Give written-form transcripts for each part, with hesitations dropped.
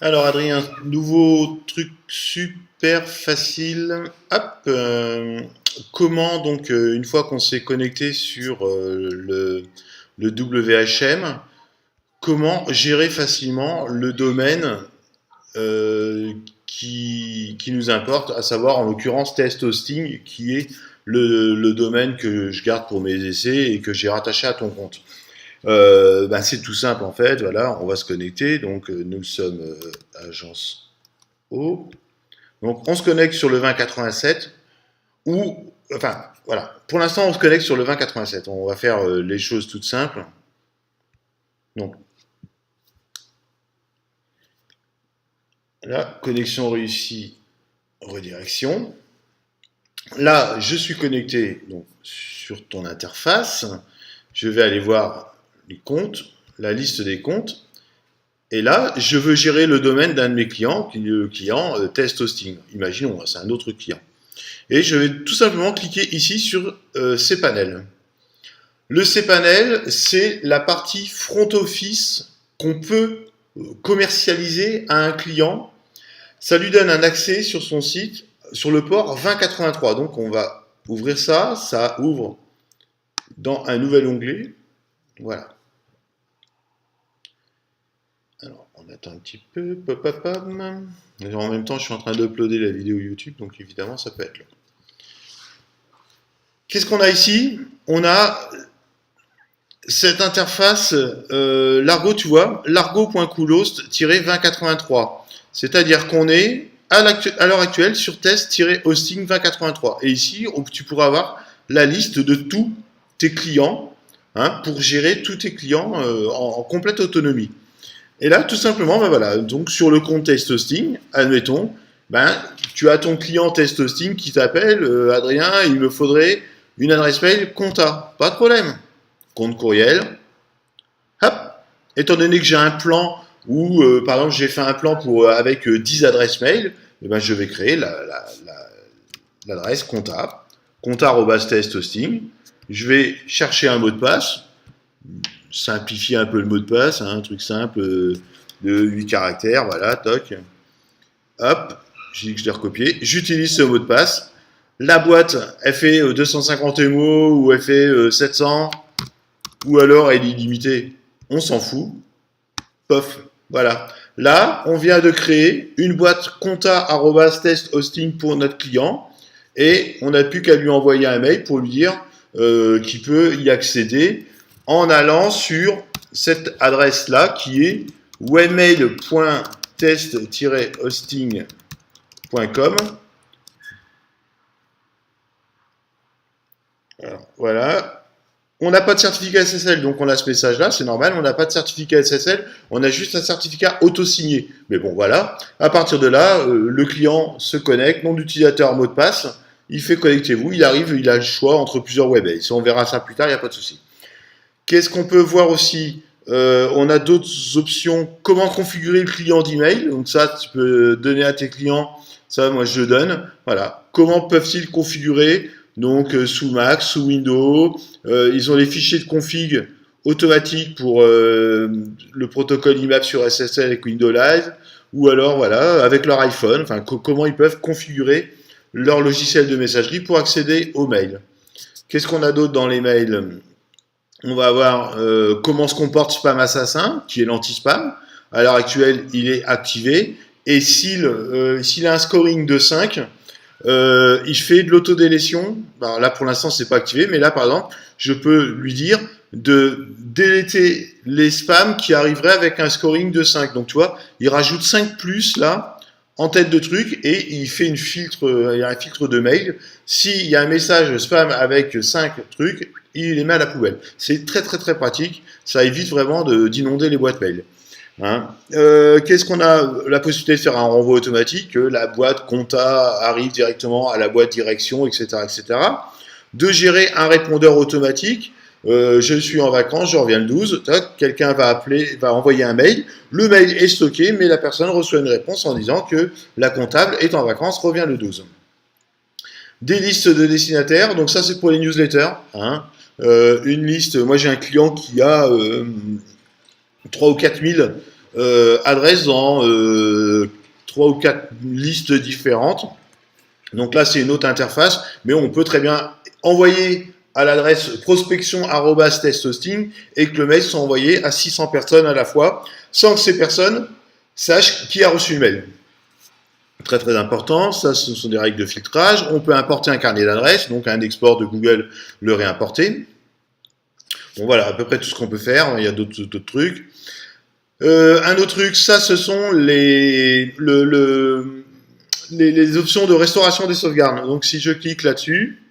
Alors Adrien, nouveau truc super facile. Hop, comment donc une fois qu'on s'est connecté sur le WHM, comment gérer facilement le domaine euh, qui nous importe, à savoir en l'occurrence test hosting, qui est le domaine que je garde pour mes essais et que j'ai rattaché à ton compte. Bah, c'est tout simple en fait, voilà, on va se connecter, donc nous sommes agence O, donc on se connecte sur le 2087, ou, enfin, voilà, pour l'instant on se connecte sur le 2087, on va faire les choses toutes simples, donc là, connexion réussie, redirection, là je suis connecté donc, sur ton interface, je vais aller voir les comptes, la liste des comptes. Et là, je veux gérer le domaine d'un de mes clients, qui est le client test hosting. Imaginons, c'est un autre client. Et je vais tout simplement cliquer ici sur cPanel. Le cPanel, c'est la partie front office qu'on peut commercialiser à un client. Ça lui donne un accès sur son site, sur le port 2083. Donc on va ouvrir ça, ça ouvre dans un nouvel onglet. Voilà. Alors, on attend un petit peu. En même temps, je suis en train d'uploader la vidéo YouTube, donc évidemment, ça peut être long. Qu'est-ce qu'on a ici? On a cette interface Largo, tu vois, largo.coolhost-2083. C'est-à-dire qu'on est à l'heure actuelle sur test-hosting 2083. Et ici, tu pourras avoir la liste de tous tes clients pour gérer tous tes clients en complète autonomie. Et là, tout simplement, ben voilà, donc sur le compte test hosting, admettons, ben, tu as ton client test hosting qui t'appelle, Adrien, il me faudrait une adresse mail compta. Pas de problème. Compte courriel. Hop. Étant donné que j'ai un plan où, par exemple, j'ai fait un plan pour, avec 10 adresses mail, eh ben, je vais créer l'adresse compta. Compta@test hosting. Je vais chercher un mot de passe, simplifier un peu le mot de passe, un truc simple de 8 caractères, voilà, toc. Hop, j'ai dit que je l'ai recopié. J'utilise ce mot de passe. La boîte, elle fait 250 mots ou elle fait 700 ou alors elle est illimitée. On s'en fout. Pof, voilà. Là, on vient de créer une boîte compta@testhosting pour notre client et on n'a plus qu'à lui envoyer un mail pour lui dire qu'il peut y accéder en allant sur cette adresse-là qui est webmail.test-hosting.com. Voilà. On n'a pas de certificat SSL, donc on a ce message-là, c'est normal. On n'a pas de certificat SSL, on a juste un certificat auto-signé. Mais bon, voilà. À partir de là, le client se connecte, nom d'utilisateur, mot de passe. Il fait connectez-vous, il arrive, il a le choix entre plusieurs webmails. On verra ça plus tard, il n'y a pas de souci. Qu'est-ce qu'on peut voir aussi? On a d'autres options. Comment configurer le client d'email? Donc ça, tu peux donner à tes clients. Ça, moi, je le donne. Voilà. Comment peuvent-ils configurer? Donc sous Mac, sous Windows. Ils ont les fichiers de config automatiques pour le protocole IMAP sur SSL avec Windows Live. Ou alors, voilà, avec leur iPhone. Enfin, comment ils peuvent configurer leur logiciel de messagerie pour accéder aux mails. Qu'est-ce qu'on a d'autre dans les mails? On va avoir comment se comporte Spam Assassin, qui est l'anti-spam. À l'heure actuelle, il est activé. Et s'il a un scoring de 5, il fait de l'autodélétion. Ben, là, pour l'instant, c'est pas activé. Mais là, par exemple, je peux lui dire de déléter les spams qui arriveraient avec un scoring de 5. Donc, tu vois, il rajoute 5 plus là en tête de truc et il fait il y a un filtre de mail. S'il y a un message spam avec 5 trucs, il les met à la poubelle. C'est très très très pratique. Ça évite vraiment d'inonder les boîtes mail. Qu'est-ce qu'on a? La possibilité de faire un renvoi automatique, que la boîte compta arrive directement à la boîte direction, etc., etc. De gérer un répondeur automatique. Je suis en vacances, je reviens le 12. Quelqu'un va appeler, va envoyer un mail. Le mail est stocké, mais la personne reçoit une réponse en disant que la comptable est en vacances, revient le 12. Des listes de destinataires, donc ça c'est pour les newsletters. Une liste, moi j'ai un client qui a 3 ou 4 000 adresses dans 3 ou 4 listes différentes. Donc là, c'est une autre interface, mais on peut très bien envoyer à l'adresse prospection@testhosting et que le mail soit envoyé à 600 personnes à la fois, sans que ces personnes sachent qui a reçu le mail. Très très important, ça ce sont des règles de filtrage. On peut importer un carnet d'adresses, donc un export de Google, le réimporter. Bon voilà, à peu près tout ce qu'on peut faire, il y a d'autres trucs. Un autre truc, ça ce sont les options de restauration des sauvegardes. Donc si je clique là-dessus,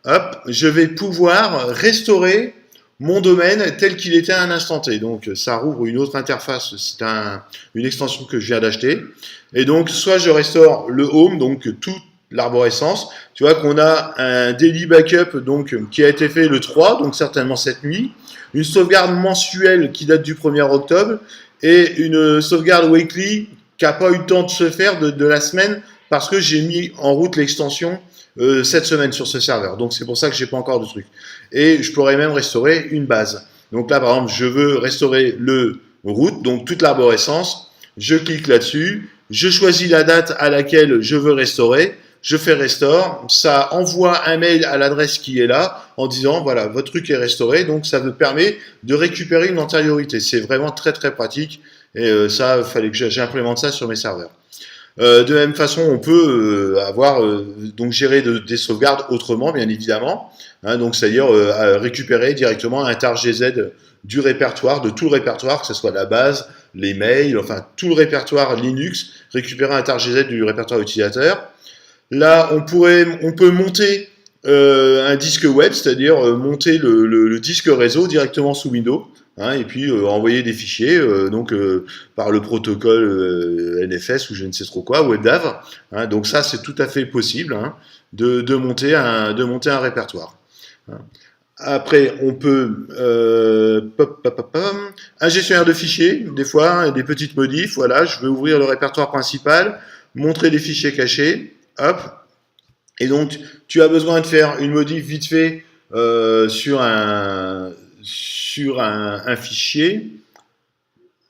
hop, je vais pouvoir restaurer mon domaine tel qu'il était à un instant T. Donc ça rouvre une autre interface, c'est une extension que je viens d'acheter. Et donc soit je restaure le home, donc toute l'arborescence. Tu vois qu'on a un daily backup donc, qui a été fait le 3, donc certainement cette nuit. Une sauvegarde mensuelle qui date du 1er octobre et une sauvegarde weekly qui n'a pas eu le temps de se faire de la semaine parce que j'ai mis en route l'extension cette semaine sur ce serveur. Donc c'est pour ça que j'ai pas encore de truc. Et je pourrais même restaurer une base. Donc là par exemple je veux restaurer le root, donc toute l'arborescence. Je clique là-dessus, je choisis la date à laquelle je veux restaurer, je fais restore, ça envoie un mail à l'adresse qui est là en disant voilà votre truc est restauré, donc ça me permet de récupérer une antériorité. C'est vraiment très très pratique et ça fallait que j'implémente ça sur mes serveurs. De la même façon, on peut donc gérer des sauvegardes autrement, bien évidemment. Hein, donc c'est-à-dire récupérer directement un tar GZ du répertoire, de tout le répertoire, que ce soit la base, les mails, enfin tout le répertoire Linux, récupérer un tar GZ du répertoire utilisateur. Là, on peut monter un disque web, c'est-à-dire monter le disque réseau directement sous Windows. Hein, et puis envoyer des fichiers par le protocole NFS ou je ne sais trop quoi, WebDAV. Hein, donc ça c'est tout à fait possible hein, de monter un répertoire. Hein. Après on peut un gestionnaire de fichiers, des fois hein, des petites modifs. Voilà, je veux ouvrir le répertoire principal, montrer des fichiers cachés. Hop. Et donc tu as besoin de faire une modif vite fait sur un fichier.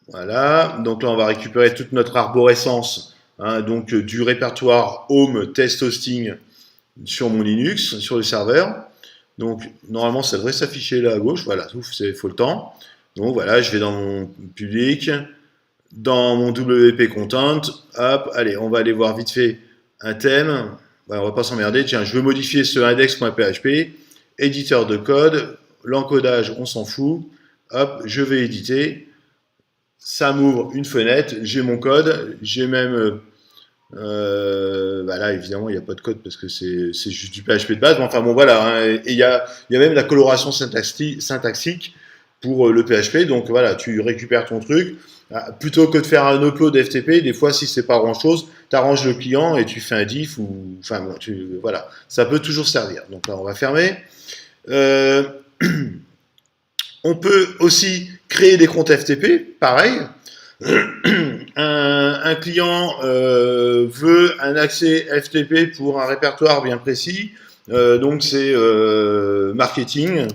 Voilà, donc là on va récupérer toute notre arborescence hein, donc du répertoire home test hosting sur mon Linux, sur le serveur. Donc normalement ça devrait s'afficher là à gauche, voilà, il faut le temps. Donc voilà, je vais dans mon public, dans mon WP Content, hop, allez, on va aller voir vite fait un thème. Voilà, on va pas s'emmerder, tiens, je veux modifier ce index.php, éditeur de code, l'encodage, on s'en fout. Hop, je vais éditer. Ça m'ouvre une fenêtre. J'ai mon code. J'ai même... là, évidemment, il n'y a pas de code parce que c'est juste du PHP de base. Mais enfin, bon, voilà. Hein, et il y a même la coloration syntaxique pour le PHP. Donc, voilà, tu récupères ton truc. Plutôt que de faire un upload FTP, des fois, si c'est pas grand-chose, tu arranges le client et tu fais un diff. Enfin, bon, voilà. Ça peut toujours servir. Donc là, on va fermer. On peut aussi créer des comptes FTP, pareil. Un client veut un accès FTP pour un répertoire bien précis, donc c'est marketing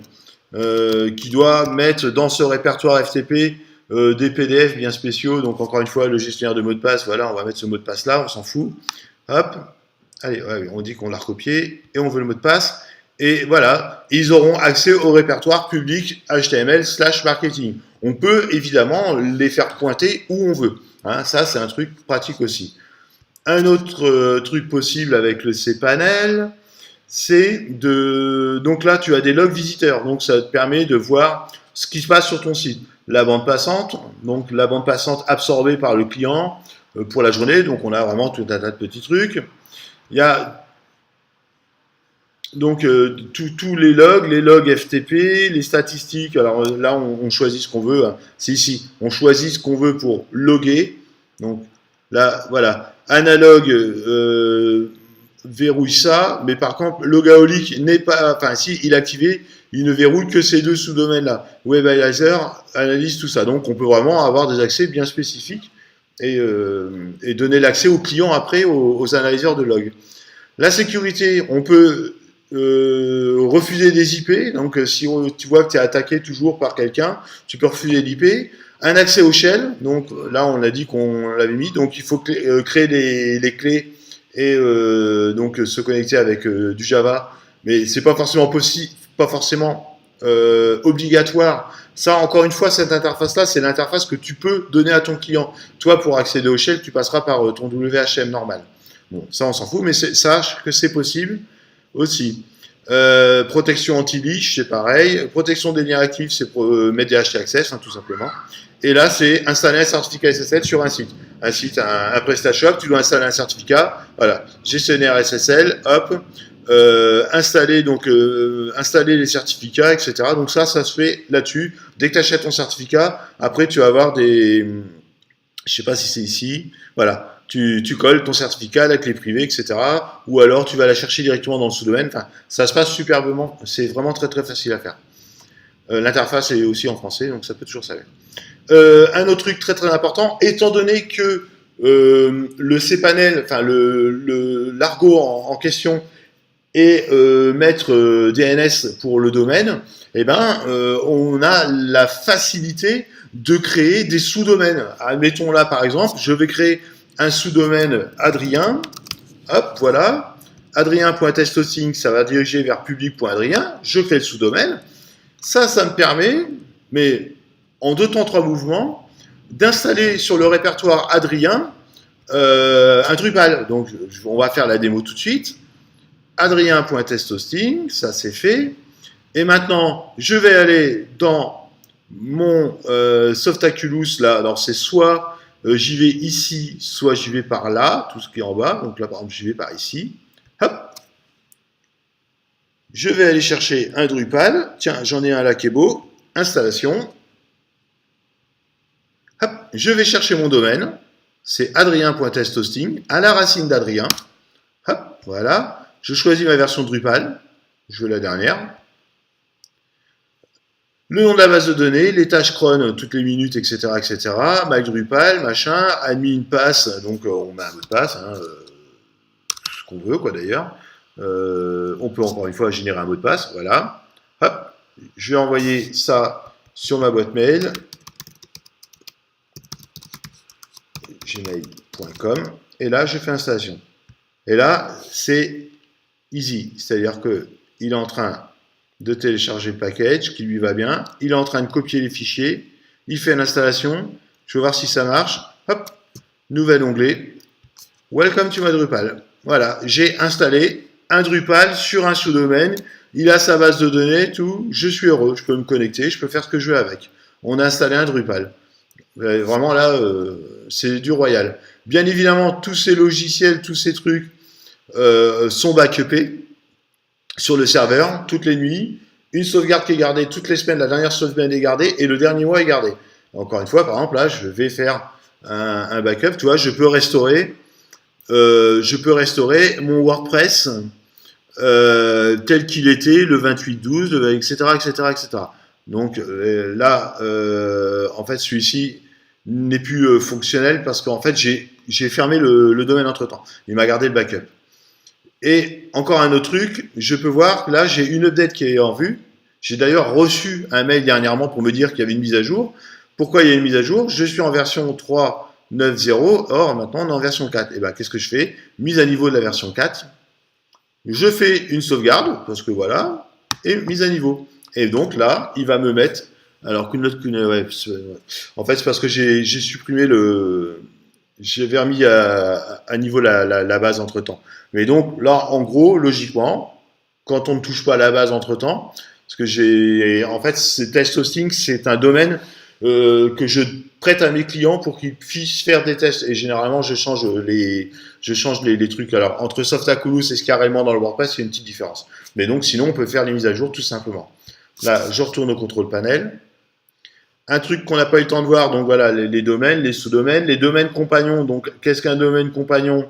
qui doit mettre dans ce répertoire FTP des PDF bien spéciaux. Donc encore une fois, le gestionnaire de mot de passe, voilà, on va mettre ce mot de passe là, on s'en fout. Hop, allez, ouais, on dit qu'on l'a recopié et on veut le mot de passe. Et voilà, ils auront accès au répertoire public HTML/marketing. On peut évidemment les faire pointer où on veut. Hein, ça, c'est un truc pratique aussi. Un autre truc possible avec le cPanel, c'est donc là, tu as des logs visiteurs. Donc, ça te permet de voir ce qui se passe sur ton site. La bande passante, donc la bande passante absorbée par le client pour la journée. Donc, on a vraiment tout un tas de petits trucs. Il y a donc tous les logs FTP, les statistiques. Alors là, on choisit ce qu'on veut. Hein. C'est ici, on choisit ce qu'on veut pour loguer. Donc là, voilà, analogue verrouille ça, mais par contre, Logaholic n'est pas. Enfin, si il est activé, il ne verrouille que ces deux sous-domaines-là. WebAnalyzer analyse tout ça. Donc, on peut vraiment avoir des accès bien spécifiques et donner l'accès aux clients après aux analyseurs de log. La sécurité, on peut refuser des IP. Donc, si tu vois que tu es attaqué toujours par quelqu'un, tu peux refuser l'IP. Un accès au shell. Donc, là, on a dit qu'on l'avait mis. Donc, il faut créer les clés et donc se connecter avec du Java. Mais c'est pas forcément possible, pas forcément obligatoire. Ça, encore une fois, cette interface-là, c'est l'interface que tu peux donner à ton client. Toi, pour accéder au shell, tu passeras par ton WHM normal. Bon, ça, on s'en fout, mais sache que c'est possible aussi. Protection anti-leash, c'est pareil. Protection des liens actifs, c'est pour mettre des htaccess, hein, tout simplement. Et là, c'est installer un certificat SSL sur un site. Un site, un PrestaShop, tu dois installer un certificat. Voilà, gestionnaire SSL, hop. Installer les certificats, etc. Donc ça se fait là-dessus. Dès que tu achètes ton certificat, après tu vas avoir des, je sais pas si c'est ici, voilà, tu colles ton certificat, la clé privée, etc. Ou alors tu vas la chercher directement dans le sous-domaine. Enfin, ça se passe superbement. C'est vraiment très très facile à faire. L'interface est aussi en français, donc ça peut toujours servir. Un autre truc très très important, étant donné que le cPanel, enfin l'argot en question et mettre DNS pour le domaine, eh ben, on a la facilité de créer des sous-domaines. Admettons là, par exemple, je vais créer un sous-domaine Adrien. Hop, voilà. Adrien.testhosting, ça va diriger vers public.adrien. Je crée le sous-domaine. Ça me permet, mais en 2 temps 3 mouvements, d'installer sur le répertoire Adrien un Drupal. Donc, on va faire la démo tout de suite. Adrien.testhosting, ça c'est fait. Et maintenant, je vais aller dans mon Softaculous là. Alors c'est soit j'y vais ici, soit j'y vais par là, tout ce qui est en bas. Donc là, par exemple, j'y vais par ici. Hop. Je vais aller chercher un Drupal. Tiens, j'en ai un là qui est beau. Installation. Hop. Je vais chercher mon domaine. C'est adrien.testhosting, à la racine d'Adrien. Hop, voilà. Je choisis ma version Drupal, je veux la dernière. Le nom de la base de données, les tâches cron toutes les minutes, etc., etc. My Drupal, machin, admin pass, donc on met un mot de passe, hein, ce qu'on veut, quoi d'ailleurs. On peut encore une fois générer un mot de passe, voilà. Hop, je vais envoyer ça sur ma boîte mail, gmail.com, et là je fais installation. Et là, c'est easy, c'est-à-dire qu'il est en train de télécharger le package qui lui va bien, il est en train de copier les fichiers, il fait l'installation, je vais voir si ça marche, hop, nouvel onglet, Welcome to my Drupal. Voilà, j'ai installé un Drupal sur un sous-domaine, il a sa base de données, tout, je suis heureux, je peux me connecter, je peux faire ce que je veux avec. On a installé un Drupal. Vraiment là, c'est du royal. Bien évidemment, tous ces logiciels, tous ces trucs, sont backupés sur le serveur toutes les nuits, une sauvegarde qui est gardée toutes les semaines, la dernière sauvegarde est gardée et le dernier mois est gardé. Encore une fois, par exemple, là, je vais faire un backup, tu vois, je peux restaurer mon WordPress tel qu'il était le 28/12, etc., etc., etc. Donc là, en fait, celui-ci n'est plus fonctionnel parce qu'en fait, j'ai fermé le domaine entre-temps. Il m'a gardé le backup. Et encore un autre truc, je peux voir que là, j'ai une update qui est en vue. J'ai d'ailleurs reçu un mail dernièrement pour me dire qu'il y avait une mise à jour. Pourquoi il y a une mise à jour? Je suis en version 3.9.0, or maintenant on est en version 4. Et bien, qu'est-ce que je fais? Mise à niveau de la version 4. Je fais une sauvegarde, parce que voilà, et mise à niveau. Et donc là, il va me mettre... Alors en fait, c'est parce que j'ai supprimé j'avais remis à niveau la base entre-temps. Mais donc, là, en gros, logiquement, quand on ne touche pas à la base entre-temps, parce que en fait, test hosting, c'est un domaine que je prête à mes clients pour qu'ils puissent faire des tests. Et généralement, je change les trucs. Alors, entre Softaculous et Scarellement dans le WordPress, il y a une petite différence. Mais donc, sinon, on peut faire les mises à jour tout simplement. Là, je retourne au contrôle panel. Un truc qu'on n'a pas eu le temps de voir, donc voilà, les domaines, les sous-domaines, les domaines compagnons. Donc, qu'est-ce qu'un domaine compagnon?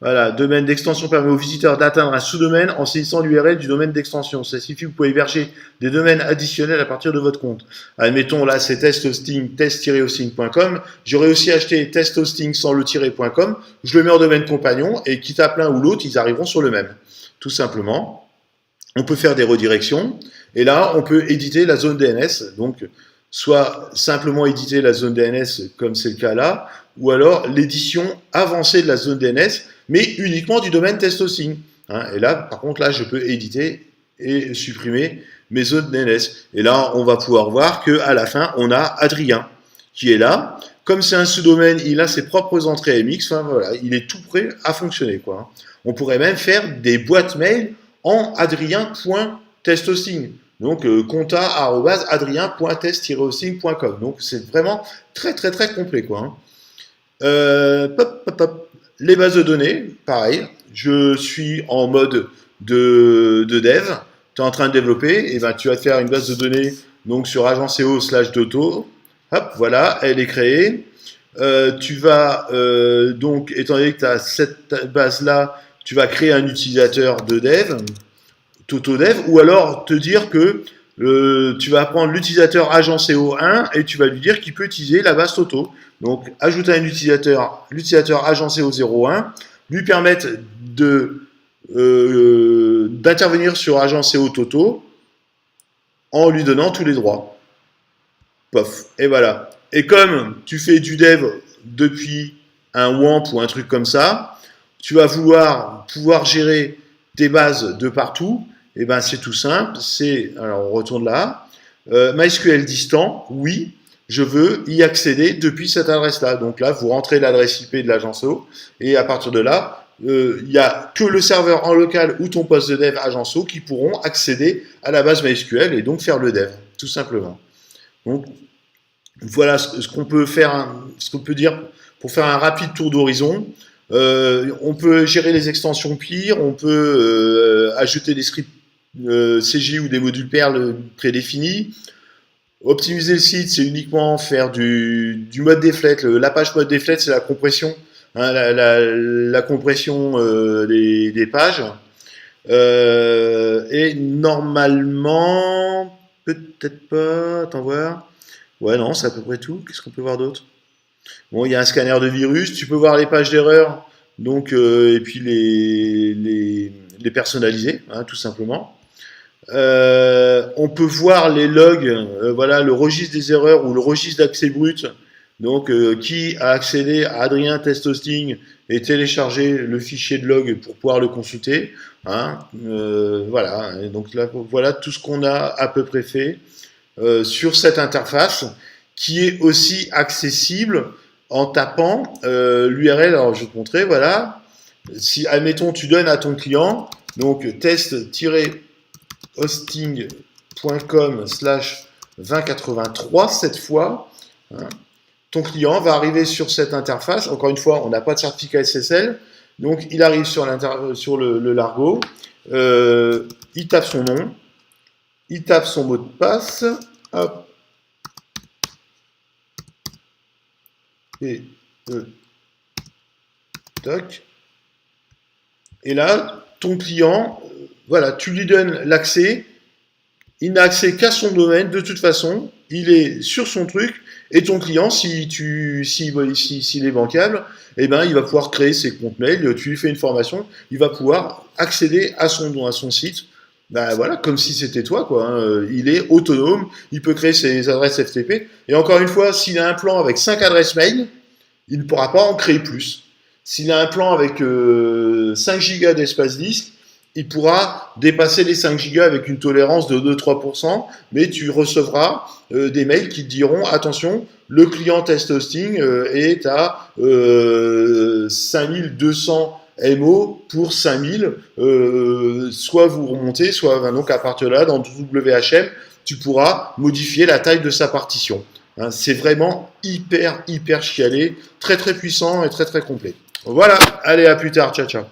Voilà, domaine d'extension permet aux visiteurs d'atteindre un sous-domaine en saisissant l'URL du domaine d'extension. Ça signifie que vous pouvez héberger des domaines additionnels à partir de votre compte. Admettons, là, c'est testhosting, test-hosting.com. J'aurais aussi acheté testhosting sans le -.com. Je le mets en domaine compagnon et quitte à l'un ou l'autre, ils arriveront sur le même. Tout simplement. on peut faire des redirections, et là, on peut éditer la zone DNS, donc soit simplement éditer la zone DNS, comme c'est le cas là, ou alors l'édition avancée de la zone DNS, mais uniquement du domaine test hosting. Hein, et là, par contre, là, je peux éditer et supprimer mes zones DNS. Et là, on va pouvoir voir qu'à la fin, on a Adrien qui est là. Comme c'est un sous-domaine, il a ses propres entrées MX, enfin, voilà, il est tout prêt à fonctionner, quoi. On pourrait même faire des boîtes mail en adrien.testhosting. Donc, conta@adrien.test-hosting.com. Donc, c'est vraiment très, très, très complet, quoi. Hein. Les bases de données, pareil. Je suis en mode de dev. Tu es en train de développer. Et ben, tu vas te faire une base de données donc, sur agenceo/doto. Hop, voilà, elle est créée. Tu vas, donc, étant donné que tu as cette base-là, tu vas créer un utilisateur de dev, TotoDev, ou alors te dire que tu vas prendre l'utilisateur agenceo1 et tu vas lui dire qu'il peut utiliser la base Toto. Donc, ajouter un utilisateur, l'utilisateur agenceo01, lui permettre d'intervenir sur agenceo Toto en lui donnant tous les droits. Pof, et voilà. Et comme tu fais du dev depuis un WAMP ou un truc comme ça, tu vas pouvoir gérer tes bases de partout. Et ben c'est tout simple. Alors on retourne là. MySQL distant, oui, je veux y accéder depuis cette adresse-là. Donc là, vous rentrez l'adresse IP de l'Agenceo et à partir de là, il n'y a que le serveur en local ou ton poste de dev Agenceo qui pourront accéder à la base MySQL et donc faire le dev, tout simplement. Donc voilà ce qu'on peut faire, ce qu'on peut dire pour faire un rapide tour d'horizon. On peut gérer les extensions PIR, on peut ajouter des scripts CJ ou des modules Perl prédéfinis. Optimiser le site, c'est uniquement faire du mode deflect. L'Apache mode deflect, c'est la compression, hein, la compression des pages. Et normalement, peut-être pas, attends voir. Ouais, non, c'est à peu près tout. Qu'est-ce qu'on peut voir d'autre? Bon, il y a un scanner de virus. Tu peux voir les pages d'erreur, donc et puis les personnaliser, hein, tout simplement. On peut voir les logs, voilà, le registre des erreurs ou le registre d'accès brut. Donc, qui a accédé à Adrien Test Hosting et téléchargé le fichier de log pour pouvoir le consulter. Hein, voilà. Et donc là, voilà tout ce qu'on a à peu près fait sur cette interface, qui est aussi accessible en tapant l'URL. Alors, je vais te montrer. Voilà. Si, admettons, tu donnes à ton client donc test-hosting.com/2083 cette fois. Hein, ton client va arriver sur cette interface. Encore une fois, on n'a pas de certificat SSL. Donc, il arrive sur le Largo. Il tape son nom. Il tape son mot de passe. Hop. Et toc. Et là, ton client, voilà, tu lui donnes l'accès. Il n'a accès qu'à son domaine. De toute façon, il est sur son truc. Et ton client, s'il est bancable, eh ben, il va pouvoir créer ses comptes mail. Tu lui fais une formation, il va pouvoir accéder à son site. Ben voilà, comme si c'était toi, quoi. Hein. Il est autonome, il peut créer ses adresses FTP. Et encore une fois, s'il a un plan avec 5 adresses mail, il ne pourra pas en créer plus. S'il a un plan avec 5 gigas d'espace disque, il pourra dépasser les 5 gigas avec une tolérance de 2-3%, mais tu recevras des mails qui te diront attention, le client test hosting est à 5200 MO pour 5000, soit vous remontez, soit donc à partir de là, dans WHM, tu pourras modifier la taille de sa partition. Hein, c'est vraiment hyper chialé, très puissant et très complet. Voilà, allez à plus tard, ciao.